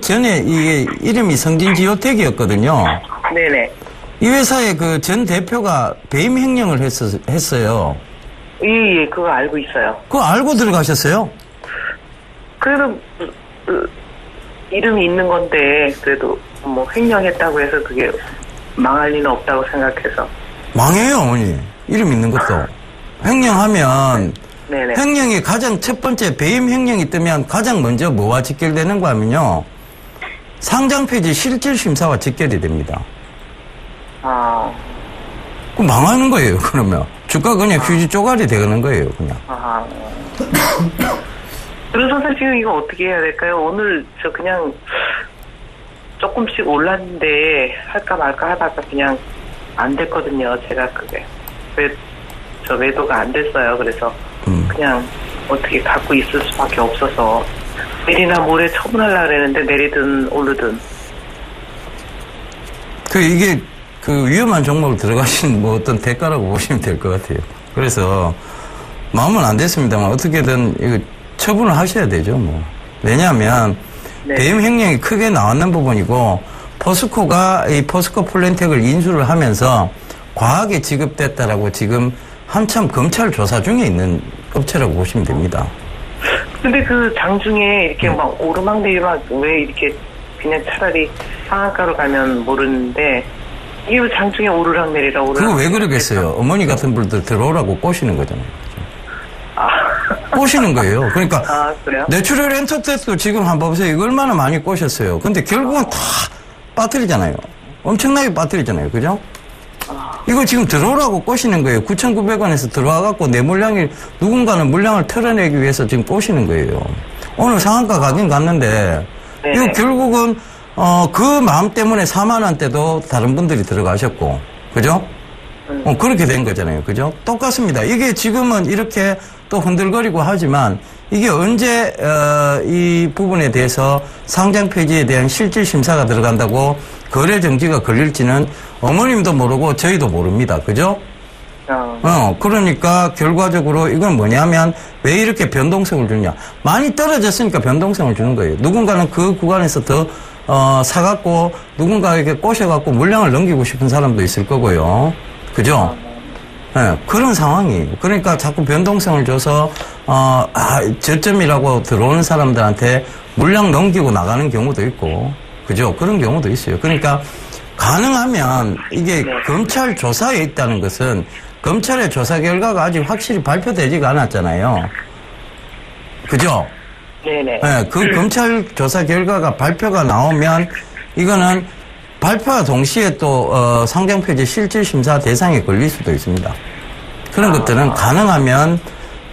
전에 이게 이름이 성진지오텍이었거든요. 네네. 이 회사의 그 전 대표가 배임 횡령을 했어요. 예, 그거 알고 있어요. 그거 알고 들어가셨어요? 그래도, 이름이 있는 건데, 그래도 뭐 횡령했다고 해서 그게 망할 리는 없다고 생각해서. 망해요, 어머니. 이름 있는 것도. 횡령하면, 네네. 횡령이 가장 첫 번째 배임 횡령이 뜨면 가장 먼저 뭐와 직결되는가 하면요. 상장 폐지 실질 심사와 직결이 됩니다. 그 망하는 거예요, 그러면. 주가 그냥 휴지 쪼가리 되는 거예요, 그냥. 그래서 지금 이거 어떻게 해야 될까요? 오늘 저 그냥 조금씩 올랐는데 할까 말까 하다가 그냥 안 됐거든요. 제가 그게. 저 매도가 안 됐어요. 그래서 그냥 어떻게 갖고 있을 수밖에 없어서 내리나 모레 처분하려고 그랬는데 내리든 오르든. 이게 위험한 종목을 들어가신 뭐 어떤 대가라고 보시면 될 것 같아요. 그래서 마음은 안 됐습니다만 어떻게든 이거 처분을 하셔야 되죠, 뭐. 왜냐하면 네. 배임 횡령이 크게 나왔는 부분이고 포스코가 이 포스코 플랜텍을 인수를 하면서 과하게 지급됐다라고 지금 한참 검찰 조사 중에 있는 업체라고 보시면 됩니다. 근데 그 장중에 이렇게 막 오르막내리막 왜 이렇게 그냥 차라리 상한가로 가면 모르는데 이게 왜 장중에 오르락내리락 그거 왜 그러겠어요? 어머니 같은 분들 들어오라고 꼬시는 거잖아요. 꼬시는 거예요. 그러니까 그래요? 내추럴 엔터테인먼트도 지금 한번 보세요. 이거 얼마나 많이 꼬셨어요. 근데 결국은 다 빠뜨리잖아요. 엄청나게 빠뜨리잖아요. 그죠? 이거 지금 들어오라고 꼬시는 거예요. 9,900원에서 들어와갖고 내 물량이 누군가는 물량을 털어내기 위해서 지금 꼬시는 거예요. 오늘 상한가 가긴 갔는데 네네. 이거 결국은 그 마음 때문에 4만 원대도 다른 분들이 들어가셨고 그죠? 그렇게 된 거잖아요. 그죠? 똑같습니다. 이게 지금은 이렇게 또 흔들거리고 하지만 이게 언제 이 부분에 대해서 상장 폐지에 대한 실질 심사가 들어간다고 거래 정지가 걸릴지는 어머님도 모르고 저희도 모릅니다. 그죠? 그러니까 결과적으로 이건 뭐냐면 왜 이렇게 변동성을 주냐. 많이 떨어졌으니까 변동성을 주는 거예요. 누군가는 그 구간에서 더 사갖고 누군가에게 꼬셔갖고 물량을 넘기고 싶은 사람도 있을 거고요. 그죠? 네, 그런 상황이에요. 그러니까 자꾸 변동성을 줘서 저점이라고 들어오는 사람들한테 물량 넘기고 나가는 경우도 있고 그죠? 그런 경우도 있어요. 그러니까 가능하면 이게 검찰 조사에 있다는 것은 검찰의 조사 결과가 아직 확실히 발표되지가 않았잖아요. 그죠? 네네. 네, 그 검찰 조사 결과가 발표가 나오면 이거는 발표와 동시에 또 상장 폐지 실질 심사 대상에 걸릴 수도 있습니다. 그런 것들은 가능하면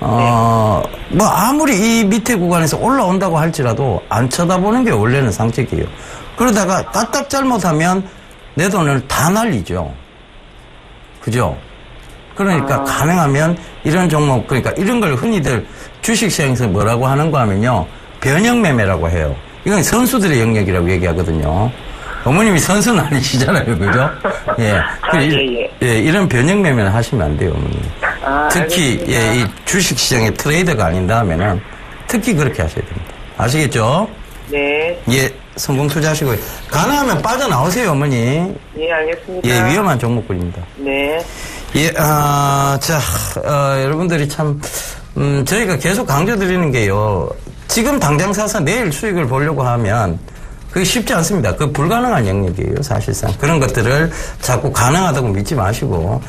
뭐 아무리 이 밑에 구간에서 올라온다고 할지라도 안 쳐다보는 게 원래는 상책이에요. 그러다가 까딱 잘못하면 내 돈을 다 날리죠. 그죠? 그러니까 가능하면 이런 종목, 그러니까 이런 걸 흔히들 주식시장에서 뭐라고 하는가 하면요. 변형매매라고 해요. 이건 선수들의 영역이라고 얘기하거든요. 어머님이 선수는 아니시잖아요. 그죠? 예. 예, 이런 변형매매는 하시면 안 돼요, 어머님. 특히, 예, 이 주식시장의 트레이더가 아닌다 하면은 특히 그렇게 하셔야 됩니다. 아시겠죠? 네. 예, 성공 투자하시고요. 가능하면 빠져나오세요, 어머니. 예, 알겠습니다. 예, 위험한 종목군입니다. 네. 예, 여러분들이 참, 저희가 계속 강조드리는 게요. 지금 당장 사서 내일 수익을 보려고 하면 그게 쉽지 않습니다. 그 불가능한 영역이에요, 사실상. 그런 것들을 자꾸 가능하다고 믿지 마시고,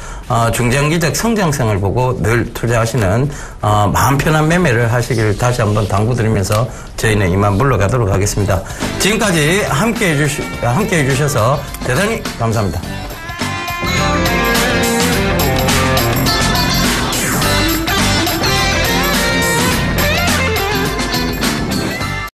중장기적 성장성을 보고 늘 투자하시는, 마음 편한 매매를 하시길 다시 한번 당부드리면서 저희는 이만 물러가도록 하겠습니다. 지금까지 함께 해주셔서 대단히 감사합니다.